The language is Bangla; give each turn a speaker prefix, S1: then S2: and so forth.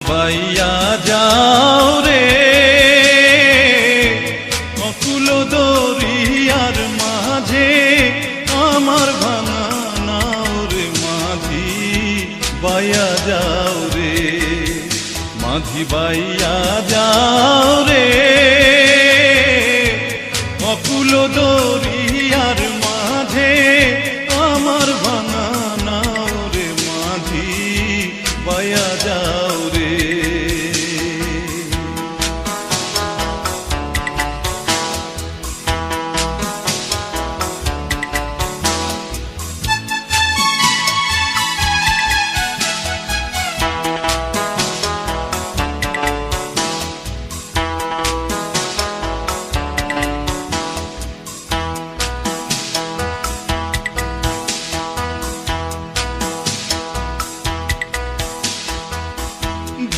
S1: বাইয়া যাও রে অকুল দরিয়ার মাঝে আমার ভাঙা নাও রে মাঝি বাইয়া যাও রে মাঝি বাইয়া যাও রে।